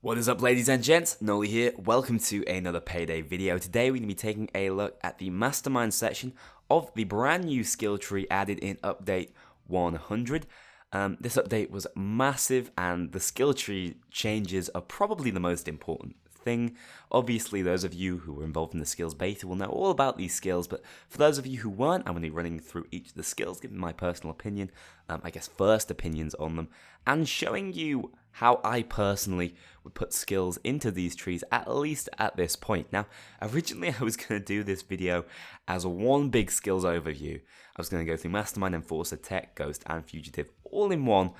What is up, ladies and gents? Noli here. Welcome to another Payday video. Today we're going to be taking a look at the Mastermind section of the brand new skill tree added in update 100. This update was massive, and the skill tree changes are probably the most important thing. Obviously, those of you who were involved in the skills beta will know all about these skills, but for those of you who weren't, I'm going to be running through each of the skills, giving my personal opinion, first opinions on them, and showing you how I personally would put skills into these trees, at least at this point. Now, originally I was going to do this video as one big skills overview. I was going to go through Mastermind, Enforcer, Tech, Ghost, and Fugitive all in one,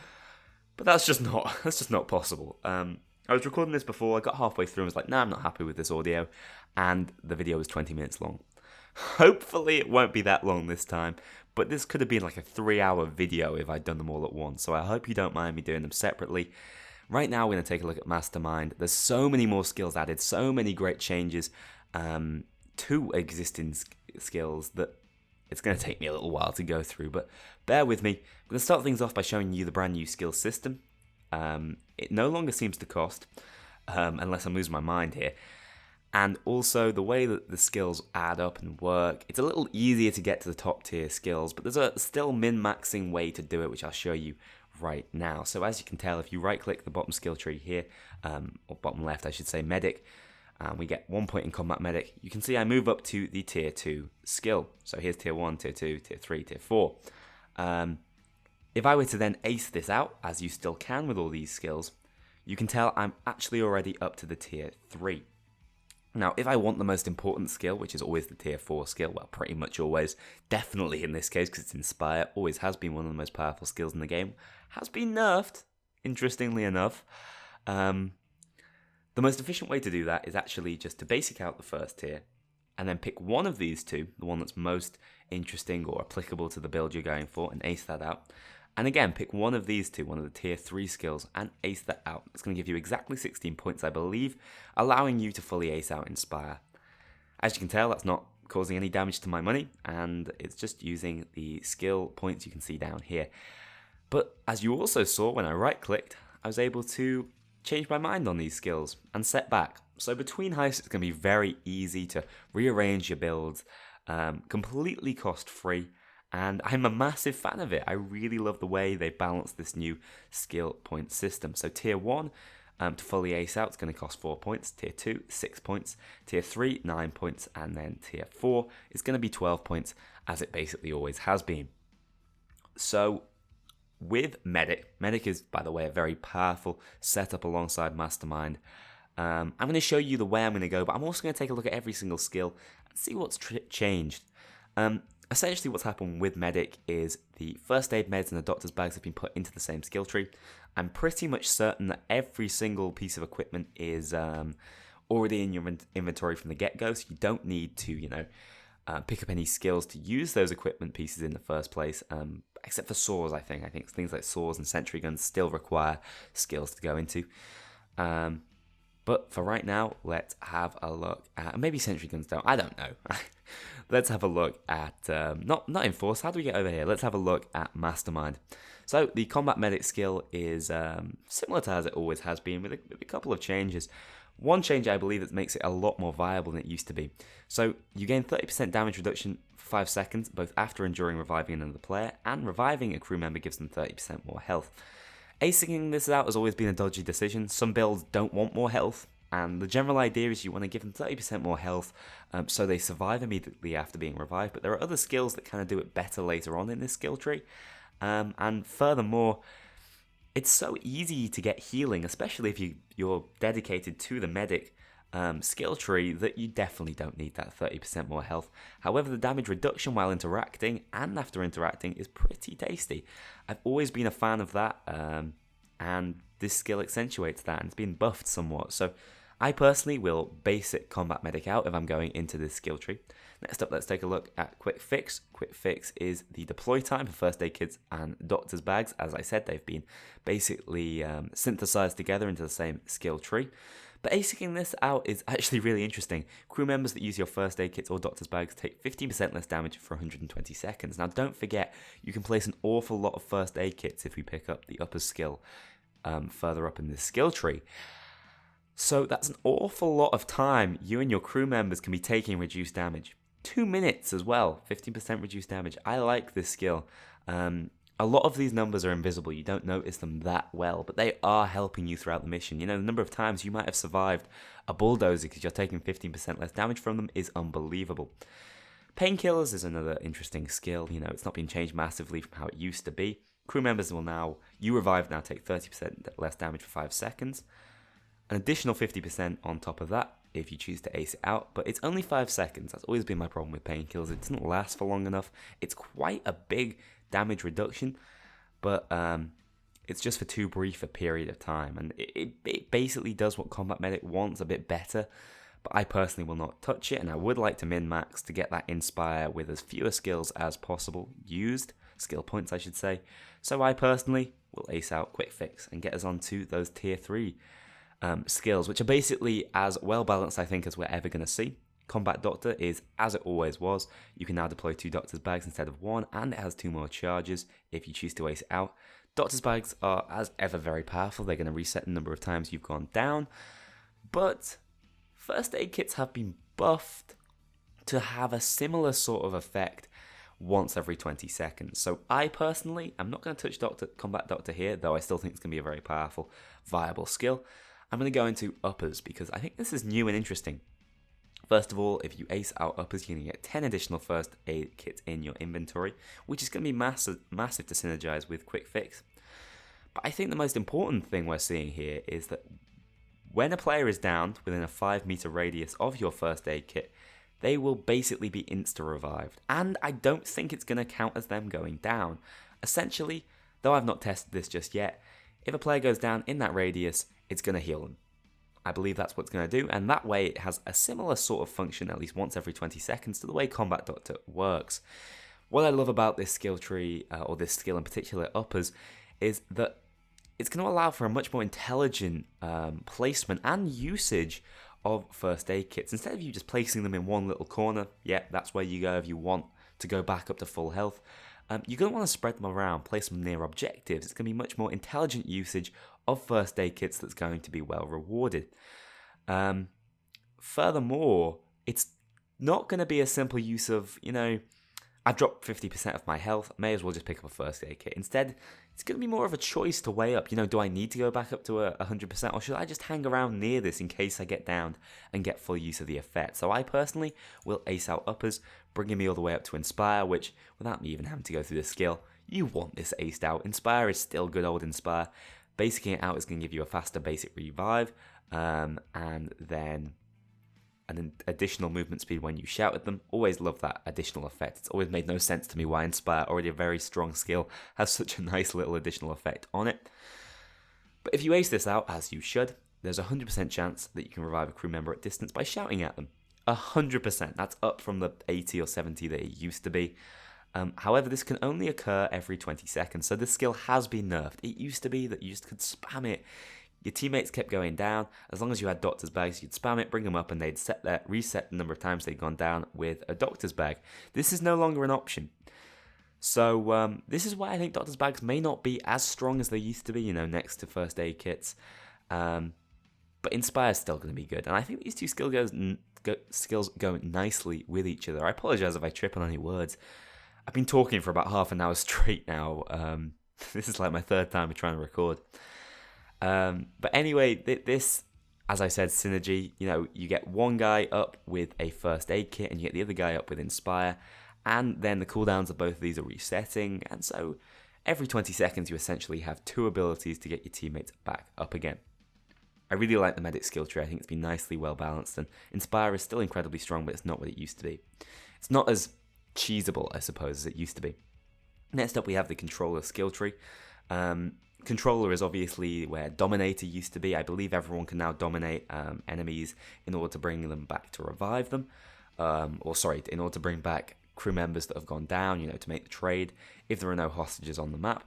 but that's just not possible. I was recording this before, I got halfway through and was like, nah, I'm not happy with this audio, and the video was 20 minutes long. Hopefully it won't be that long this time, but this could have been like a 3-hour video if I'd done them all at once, so I hope you don't mind me doing them separately. Right now we're going to take a look at Mastermind. There's so many more skills added, so many great changes to existing skills that it's going to take me a little while to go through, but bear with me. I'm going to start things off by showing you the brand new skill system. It no longer seems to cost, unless I'm losing my mind here. And also the way that the skills add up and work, it's a little easier to get to the top tier skills, but there's a still min-maxing way to do it, which I'll show you right now. So as you can tell, if you right click the bottom skill tree here, or bottom left I should say, medic, we get 1 point in combat medic. You can see I move up to the tier 2 skill. So here's tier 1, tier 2, tier 3, tier 4. If I were to then ace this out, as you still can with all these skills, you can tell I'm actually already up to the tier 3. Now, if I want the most important skill, which is always the tier 4 skill, well, pretty much always, definitely in this case because it's Inspire, always has been one of the most powerful skills in the game, has been nerfed, interestingly enough. The most efficient way to do that is actually just to basic out the first tier, and then pick one of these two, the one that's most interesting or applicable to the build you're going for, and ace that out. And again, pick one of these two, one of the tier 3 skills, and ace that out. It's going to give you exactly 16 points, I believe, allowing you to fully ace out Inspire. As you can tell, that's not causing any damage to my money, and it's just using the skill points you can see down here. But as you also saw when I right-clicked, I was able to change my mind on these skills and set back. So between heists, it's going to be very easy to rearrange your builds, completely cost-free. And I'm a massive fan of it. I really love the way they balance this new skill point system. So tier 1, to fully ace out, it's going to cost 4 points. Tier 2, 6 points. Tier 3, 9 points. And then tier 4 is going to be 12 points, as it basically always has been. So with Medic is, by the way, a very powerful setup alongside Mastermind. I'm going to show you the way I'm going to go, but I'm also going to take a look at every single skill and see what's changed. Essentially what's happened with Medic is the first aid meds and the doctor's bags have been put into the same skill tree. I'm pretty much certain that every single piece of equipment is already in your inventory from the get-go, so you don't need to, pick up any skills to use those equipment pieces in the first place, except for saws, I think. I think things like saws and sentry guns still require skills to go into. But for right now, let's have a look at, maybe sentry guns don't, I don't know. Let's have a look at, not Enforce, how do we get over here? Let's have a look at Mastermind. So the combat medic skill is similar to as it always has been, with a couple of changes. One change I believe that makes it a lot more viable than it used to be. So you gain 30% damage reduction for 5 seconds, both after and during reviving another player, and reviving a crew member gives them 30% more health. Acing this out has always been a dodgy decision. Some builds don't want more health, and the general idea is you want to give them 30% more health so they survive immediately after being revived, but there are other skills that kind of do it better later on in this skill tree. And furthermore, it's so easy to get healing, especially if you're dedicated to the medic skill tree, that you definitely don't need that 30% more health. However, the damage reduction while interacting and after interacting is pretty tasty. I've always been a fan of that, and this skill accentuates that, and it's been buffed somewhat. So I personally will basic combat medic out if I'm going into this skill tree. Next up, let's take a look at Quick Fix. Quick Fix is the deploy time for first aid kits and doctor's bags. As I said, they've been basically synthesized together into the same skill tree. But acing this out is actually really interesting. Crew members that use your first aid kits or doctor's bags take 15% less damage for 120 seconds. Now don't forget, you can place an awful lot of first aid kits if we pick up the upper skill further up in this skill tree. So that's an awful lot of time you and your crew members can be taking reduced damage. 2 minutes as well, 15% reduced damage. I like this skill. A lot of these numbers are invisible. You don't notice them that well, but they are helping you throughout the mission. You know, the number of times you might have survived a bulldozer because you're taking 15% less damage from them is unbelievable. Painkillers is another interesting skill. You know, it's not been changed massively from how it used to be. Crew members will now, you revive now, take 30% less damage for 5 seconds. An additional 50% on top of that if you choose to ace it out, but it's only 5 seconds. That's always been my problem with painkillers. It doesn't last for long enough. It's quite a big damage reduction, but it's just for too brief a period of time, and it basically does what Combat Medic wants a bit better, but I personally will not touch it, and I would like to min-max to get that Inspire with as fewer skills as possible used, skill points I should say, so I personally will ace out Quick Fix and get us onto those tier 3 skills, which are basically as well balanced I think as we're ever going to see. Combat Doctor is as it always was. You can now deploy 2 Doctor's Bags instead of 1, and it has 2 more charges if you choose to ace it out. Doctor's Bags are as ever very powerful. They're going to reset the number of times you've gone down, but First Aid Kits have been buffed to have a similar sort of effect once every 20 seconds. So I personally am not going to touch Combat Doctor here, though I still think it's going to be a very powerful, viable skill. I'm going to go into uppers because I think this is new and interesting. First of all, if you ace out uppers, you're going to get 10 additional first aid kits in your inventory, which is going to be massive to synergize with Quick Fix. But I think the most important thing we're seeing here is that when a player is downed within a 5-meter radius of your first aid kit, they will basically be insta-revived. And I don't think it's going to count as them going down. Essentially, though I've not tested this just yet, if a player goes down in that radius, it's going to heal them. I believe that's what it's going to do, and that way it has a similar sort of function at least once every 20 seconds to the way Combat Doctor works. What I love about this skill tree, or this skill in particular, uppers, is that it's going to allow for a much more intelligent placement and usage of first aid kits. Instead of you just placing them in one little corner, yeah, that's where you go if you want to go back up to full health. You're going to want to spread them around, place them near objectives. It's going to be much more intelligent usage of first aid kits that's going to be well rewarded. Furthermore, it's not going to be a simple use of, you know, I've dropped 50% of my health, may as well just pick up a first aid kit. Instead, it's going to be more of a choice to weigh up, you know, do I need to go back up to 100% or should I just hang around near this in case I get downed and get full use of the effect? So I personally will ace out uppers, bringing me all the way up to Inspire, which, without me even having to go through the skill, you want this aced out. Inspire is still good old Inspire. Basicing it out is going to give you a faster basic revive, and then an additional movement speed when you shout at them. Always love that additional effect. It's always made no sense to me why Inspire, already a very strong skill, has such a nice little additional effect on it. But if you ace this out, as you should, there's a 100% chance that you can revive a crew member at distance by shouting at them. 100%. That's up from the 80 or 70 that it used to be. However, this can only occur every 20 seconds, so this skill has been nerfed. It used to be that you just could spam it. Your teammates kept going down. As long as you had Doctor's Bags, you'd spam it, bring them up, and they'd reset the number of times they'd gone down with a Doctor's Bag. This is no longer an option. So this is why I think Doctor's Bags may not be as strong as they used to be, you know, next to first aid kits. But Inspire's still going to be good. And I think these two skills go nicely with each other. I apologize if I trip on any words. I've been talking for about half an hour straight now. This is like my third time trying to record. But anyway, this, as I said, synergy, you know, you get one guy up with a first aid kit and you get the other guy up with Inspire, and then the cooldowns of both of these are resetting, and so every 20 seconds you essentially have 2 abilities to get your teammates back up again. I really like the medic skill tree. I think it's been nicely well balanced, and Inspire is still incredibly strong, but it's not what it used to be. It's not as cheesable, I suppose, as it used to be. Next up we have the controller skill tree. Controller is obviously where Dominator used to be. I believe everyone can now dominate enemies in order to bring them back to revive them. In order to bring back crew members that have gone down, you know, to make the trade if there are no hostages on the map.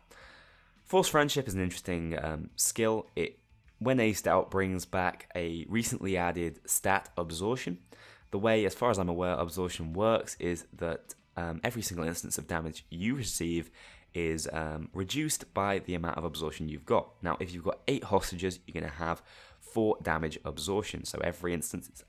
Force Friendship is an interesting skill. It, when aced out, brings back a recently added stat, Absorption. The way, as far as I'm aware, Absorption works is that every single instance of damage you receive is reduced by the amount of absorption you've got. Now, if you've got 8 hostages, you're going to have 4 damage absorption. So every instance it's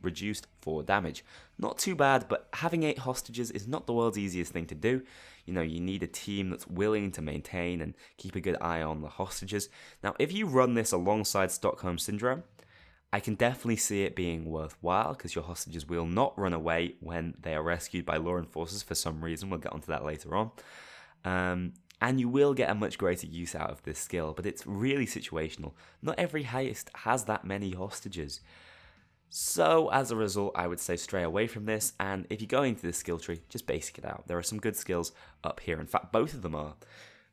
reduced 4 damage. Not too bad, but having 8 hostages is not the world's easiest thing to do. You know, you need a team that's willing to maintain and keep a good eye on the hostages. Now, if you run this alongside Stockholm Syndrome, I can definitely see it being worthwhile because your hostages will not run away when they are rescued by law enforcers for some reason. We'll get onto that later on. And you will get a much greater use out of this skill, but it's really situational. Not every heist has that many hostages. So as a result, I would say stray away from this, and if you go into this skill tree, just basic it out. There are some good skills up here. In fact, both of them are.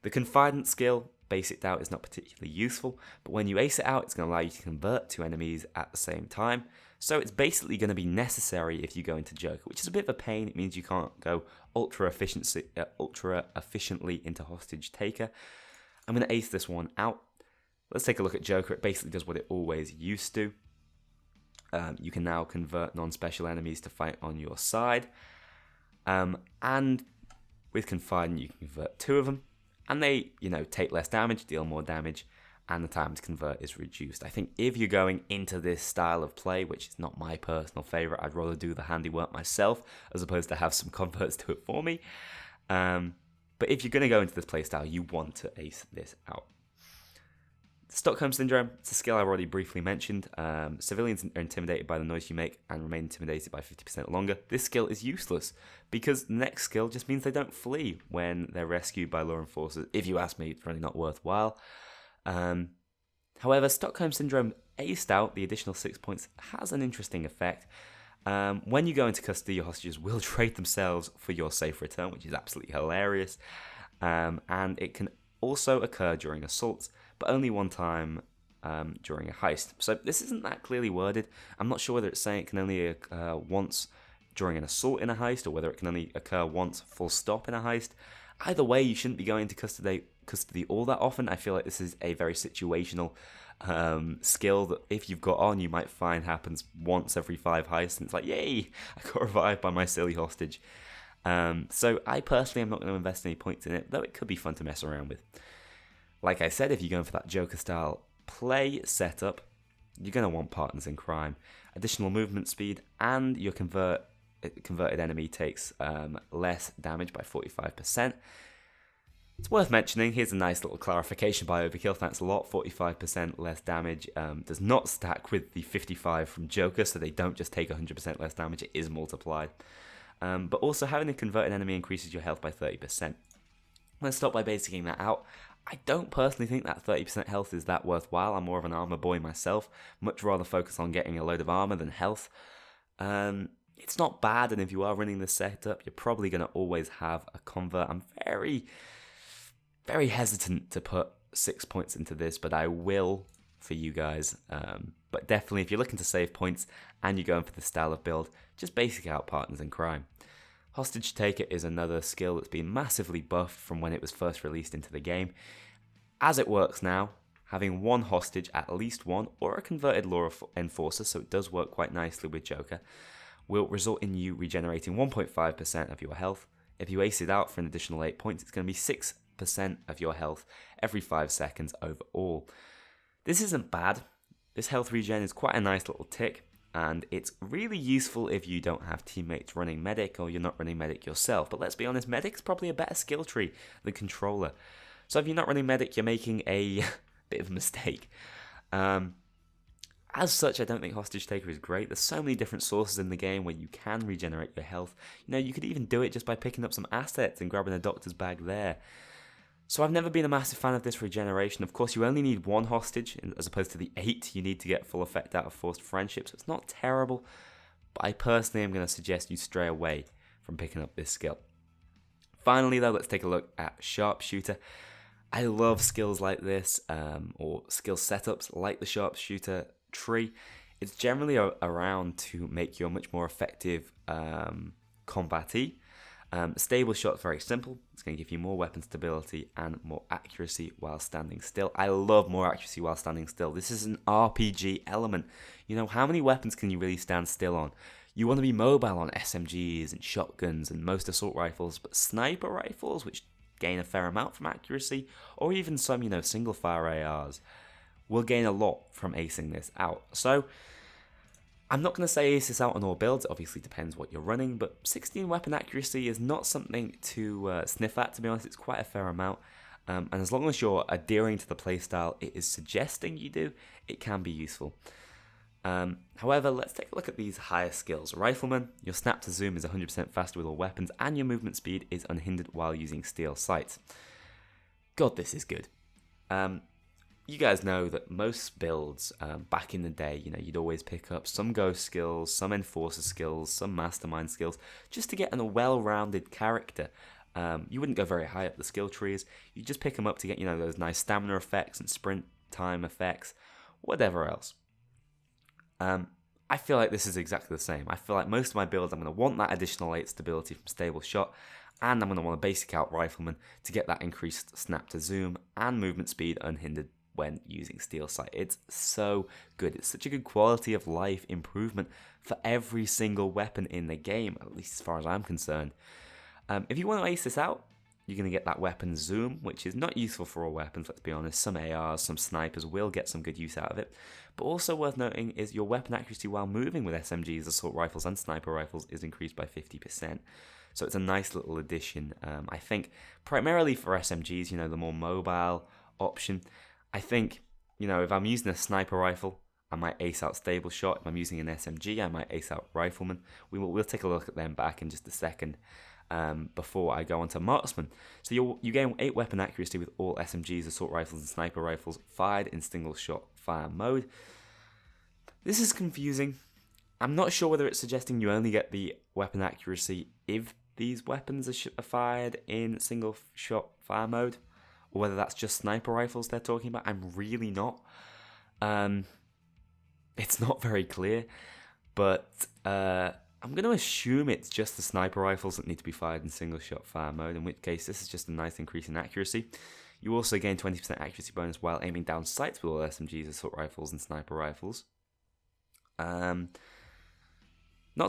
The Confidant skill, basiced out, is not particularly useful, but when you ace it out, it's going to allow you to convert 2 enemies at the same time. So it's basically going to be necessary if you go into Joker, which is a bit of a pain. It means you can't go ultra efficiently into Hostagetaker. I'm going to ace this one out. Let's take a look at Joker. It basically does what it always used to. You can now convert non-special enemies to fight on your side. And with Confidant, you can convert 2 of them. And they, take less damage, deal more damage, and the time to convert is reduced. I think if you're going into this style of play, which is not my personal favourite, I'd rather do the handiwork myself as opposed to have some converts do it for me. But if you're going to go into this playstyle, you want to ace this out. Stockholm Syndrome, it's a skill I've already briefly mentioned. Civilians are intimidated by the noise you make and remain intimidated by 50% longer. This skill is useless because the next skill just means they don't flee when they're rescued by law enforcers. If you ask me, it's really not worthwhile. However, Stockholm Syndrome aced out, the additional 6 points, has an interesting effect. When you go into custody, your hostages will trade themselves for your safe return, which is absolutely hilarious. And it can also occur during assaults, but only one time during a heist. So this isn't that clearly worded. I'm not sure whether it's saying it can only occur once during an assault in a heist, or whether it can only occur once full stop in a heist. Either way, you shouldn't be going to custody all that often. I feel like this is a very situational skill that if you've got on, you might find happens once every 5 heists, and it's like, yay, I got revived by my silly hostage. So I personally am not going to invest any points in it, though it could be fun to mess around with. Like I said, if you're going for that Joker style play setup, you're going to want partners in crime, additional movement speed, and your converted enemy takes less damage by 45%. It's worth mentioning, here's a nice little clarification by Overkill, thanks a lot. 45% less damage does not stack with the 55 from Joker, so they don't just take 100% less damage, it is multiplied. But also having a converted enemy increases your health by 30%. Let's start by basing that out. I don't personally think that 30% health is that worthwhile. I'm more of an armor boy myself. Much rather focus on getting a load of armor than health. It's not bad, and if you are running this setup, you're probably going to always have a convert. I'm very, very hesitant to put 6 points into this, but I will for you guys. But definitely, if you're looking to save points and you're going for this style of build, just basic out partners in crime. Hostagetaker is another skill that's been massively buffed from when it was first released into the game. As it works now, having one hostage, at least one, or a converted law enforcer, so it does work quite nicely with Joker, will result in you regenerating 1.5% of your health. If you ace it out for an additional 8 points, it's going to be 6% of your health every 5 seconds overall. This isn't bad. This health regen is quite a nice little tick, and it's really useful if you don't have teammates running medic or you're not running medic yourself. But let's be honest, medic's probably a better skill tree than controller. So if you're not running medic, you're making a bit of a mistake. As such, I don't think Hostagetaker is great. There's so many different sources in the game where you can regenerate your health. You could even do it just by picking up some assets and grabbing a doctor's bag there. So I've never been a massive fan of this regeneration. Of course, you only need one hostage as opposed to the 8 you need to get full effect out of forced friendship, so it's not terrible. But I personally am going to suggest you stray away from picking up this skill. Finally, though, let's take a look at Sharpshooter. I love skills like this, or skill setups like the Sharpshooter tree. It's generally around to make you a much more effective combattee. Stable shot's very simple. It's going to give you more weapon stability and more accuracy while standing still. I love more accuracy while standing still. This is an RPG element. How many weapons can you really stand still on? You want to be mobile on SMGs and shotguns and most assault rifles, but sniper rifles, which gain a fair amount from accuracy, or even some, single fire ARs, will gain a lot from acing this out. So I'm not going to say ace this out on all builds, it obviously depends what you're running, but 16 weapon accuracy is not something to sniff at, to be honest. It's quite a fair amount, and as long as you're adhering to the playstyle it is suggesting you do, it can be useful. However, let's take a look at these higher skills. Rifleman, your snap to zoom is 100% faster with all weapons, and your movement speed is unhindered while using steel sights. God, this is good. You guys know that most builds back in the day, you'd always pick up some ghost skills, some enforcer skills, some mastermind skills, just to get a well-rounded character. You wouldn't go very high up the skill trees. You just pick them up to get, those nice stamina effects and sprint time effects, whatever else. I feel like this is exactly the same. I feel like most of my builds, I'm going to want that additional 8 stability from stable shot, and I'm going to want a basic out rifleman to get that increased snap to zoom and movement speed unhindered when using steel sight. It's so good. It's such a good quality of life improvement for every single weapon in the game, at least as far as I'm concerned. If you want to ace this out, you're going to get that weapon zoom, which is not useful for all weapons, let's be honest. Some ARs, some snipers will get some good use out of it. But also worth noting is your weapon accuracy while moving with SMGs, assault rifles and sniper rifles is increased by 50%. So it's a nice little addition. I think primarily for SMGs, the more mobile option. I think, if I'm using a sniper rifle, I might ace out stable shot. If I'm using an SMG, I might ace out rifleman. We'll take a look at them back in just a second. Before I go on to marksman. So you gain 8 weapon accuracy with all SMGs, assault rifles and sniper rifles fired in single shot fire mode. This is confusing. I'm not sure whether it's suggesting you only get the weapon accuracy if these weapons are fired in single shot fire mode, or whether that's just sniper rifles they're talking about. I'm really not. It's not very clear, but I'm going to assume it's just the sniper rifles that need to be fired in single shot fire mode, in which case this is just a nice increase in accuracy. You also gain 20% accuracy bonus while aiming down sights with all SMGs, assault rifles and sniper rifles. Not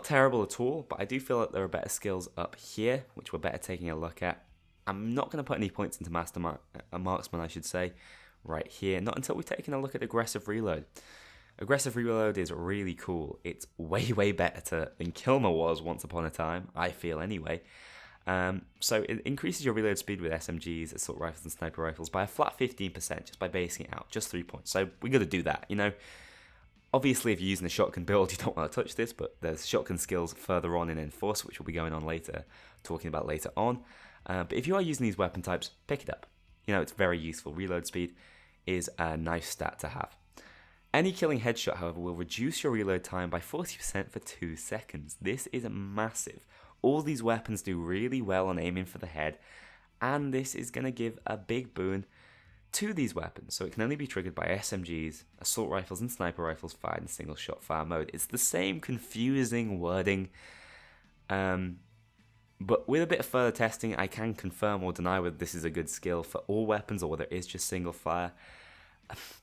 terrible at all, but I do feel like there are better skills up here, which we're better taking a look at. I'm not going to put any points into marksman, I should say, right here, not until we've taken a look at aggressive reload. Aggressive reload is really cool. It's way better than Kilmer was once upon a time, I feel anyway. So it increases your reload speed with SMGs, assault rifles and sniper rifles by a flat 15% just by basing it out, just 3 points. So we got to do that, Obviously, if you're using a shotgun build, you don't want to touch this, but there's shotgun skills further on in Enforce, which we'll be going on later, talking about later on. But if you are using these weapon types, pick it up. It's very useful. Reload speed is a nice stat to have. Any killing headshot, however, will reduce your reload time by 40% for 2 seconds. This is massive. All these weapons do really well on aiming for the head, and this is going to give a big boon to these weapons, so it can only be triggered by SMGs, assault rifles and sniper rifles fired in single shot fire mode. It's the same confusing wording, but with a bit of further testing I can confirm or deny whether this is a good skill for all weapons or whether it is just single fire.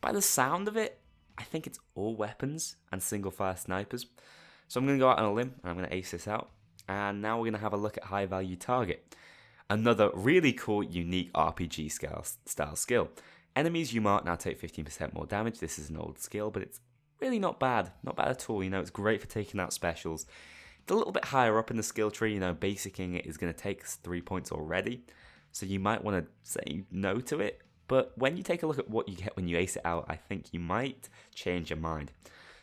By the sound of it, I think it's all weapons and single fire snipers. So I'm going to go out on a limb and I'm going to ace this out, and now we're going to have a look at high value target. Another really cool, unique RPG style skill. Enemies you mark now take 15% more damage. This is an old skill, but it's really not bad. Not bad at all. It's great for taking out specials. It's a little bit higher up in the skill tree. Basicing it is going to take 3 points already. So you might want to say no to it. But when you take a look at what you get when you ace it out, I think you might change your mind.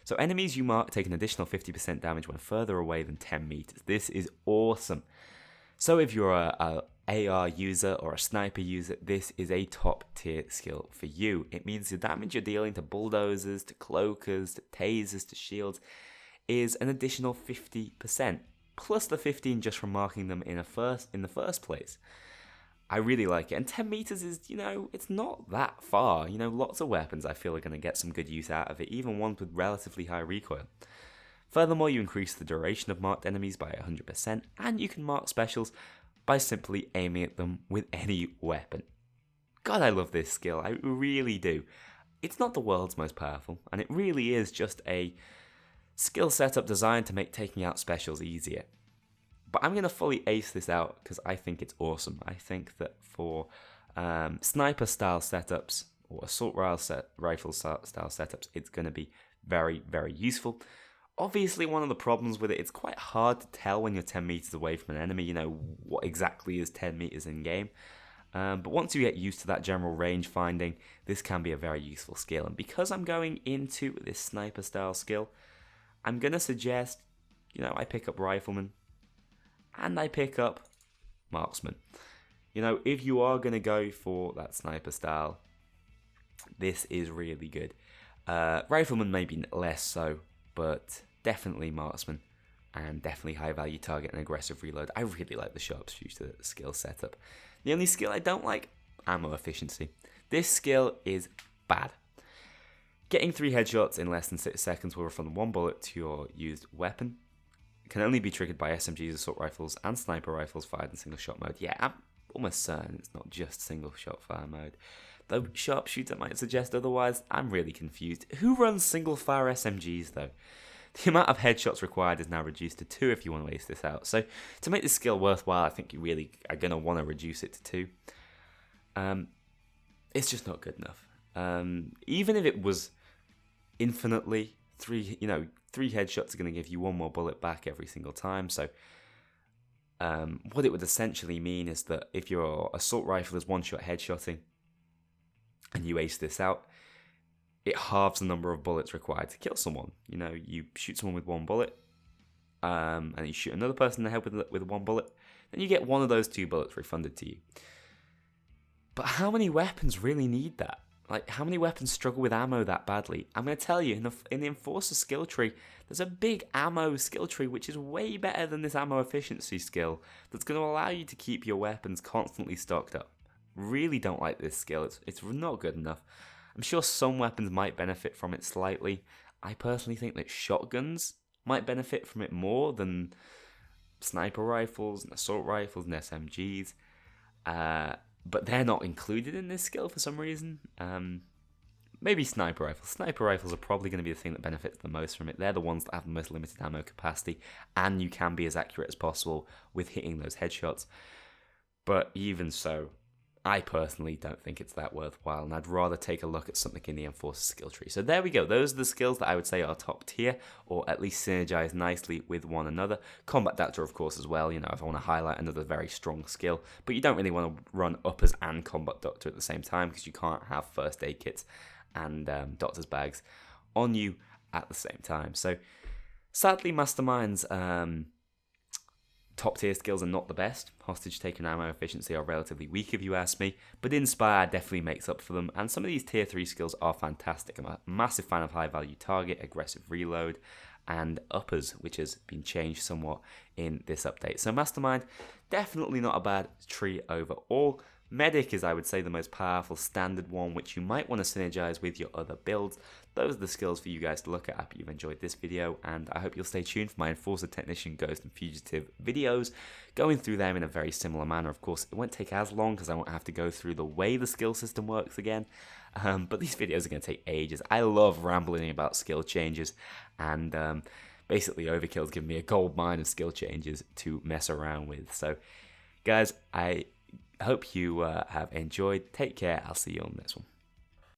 So enemies you mark take an additional 50% damage when further away than 10 meters. This is awesome. So if you're a AR user or a sniper user, this is a top tier skill for you. It means the damage you're dealing to bulldozers, to cloakers, to tasers, to shields is an additional 50%, plus the 15 just from marking them in the first place. I really like it, and 10 meters is, it's not that far. Lots of weapons I feel are going to get some good use out of it, even ones with relatively high recoil. Furthermore, you increase the duration of marked enemies by 100%, and you can mark specials by simply aiming at them with any weapon. God, I love this skill, I really do. It's not the world's most powerful, and it really is just a skill setup designed to make taking out specials easier. But I'm going to fully ace this out because I think it's awesome. I think that for sniper style setups, or assault rifle style setups, it's going to be very, very useful. Obviously, one of the problems with it, it's quite hard to tell when you're 10 meters away from an enemy, what exactly is 10 meters in game. But once you get used to that general range finding, this can be a very useful skill. And because I'm going into this sniper style skill, I'm going to suggest, I pick up Rifleman and I pick up Marksman. If you are going to go for that sniper style, this is really good. Rifleman maybe less so, but definitely Marksman and definitely high value target and aggressive reload. I really like the Sharpshooter skill setup. The only skill I don't like, ammo efficiency. This skill is bad. Getting 3 headshots in less than 6 seconds will refund 1 bullet to your used weapon. It can only be triggered by SMGs, assault rifles, and sniper rifles fired in single shot mode. Yeah, I'm almost certain it's not just single shot fire mode. Though Sharpshooter might suggest otherwise, I'm really confused. Who runs single fire SMGs though? The amount of headshots required is now reduced to 2 if you want to waste this out. So to make this skill worthwhile, I think you really are going to want to reduce it to 2. It's just not good enough. Even if it was infinitely 3 headshots are going to give you 1 more bullet back every single time. So what it would essentially mean is that if your assault rifle is 1-shot headshotting and you ace this out, it halves the number of bullets required to kill someone. You shoot someone with 1 bullet, and you shoot another person in the head with 1 bullet, then you get 1 of those 2 bullets refunded to you. But how many weapons really need that? Like, how many weapons struggle with ammo that badly? I'm going to tell you, in the Enforcer skill tree, there's a big ammo skill tree, which is way better than this ammo efficiency skill, that's going to allow you to keep your weapons constantly stocked up. Really don't like this skill. It's not good enough. I'm sure some weapons might benefit from it slightly. I personally think that shotguns might benefit from it more than sniper rifles and assault rifles and SMGs. But they're not included in this skill for some reason. Maybe sniper rifles. Sniper rifles are probably going to be the thing that benefits the most from it. They're the ones that have the most limited ammo capacity, and you can be as accurate as possible with hitting those headshots. But even so, I personally don't think it's that worthwhile, and I'd rather take a look at something in the Enforcer skill tree. So there we go. Those are the skills that I would say are top tier, or at least synergize nicely with one another. Combat Doctor, of course, as well, if I want to highlight another very strong skill. But you don't really want to run Uppers and Combat Doctor at the same time, because you can't have first aid kits and doctor's bags on you at the same time. So sadly, Mastermind's top tier skills are not the best. Hostagetaker and ammo efficiency are relatively weak if you ask me, but Inspire definitely makes up for them, and some of these tier 3 skills are fantastic. I'm a massive fan of high value target, aggressive reload, and uppers, which has been changed somewhat in this update. So Mastermind, definitely not a bad tree overall. Medic is, I would say, the most powerful standard one, which you might want to synergize with your other builds. Those are the skills for you guys to look at. I hope you've enjoyed this video, and I hope you'll stay tuned for my Enforcer, Technician, Ghost, and Fugitive videos, going through them in a very similar manner. Of course, it won't take as long because I won't have to go through the way the skill system works again, but these videos are going to take ages. I love rambling about skill changes, and basically Overkill's given me a gold mine of skill changes to mess around with. So, guys, I hope you have enjoyed. Take care. I'll see you on the next one.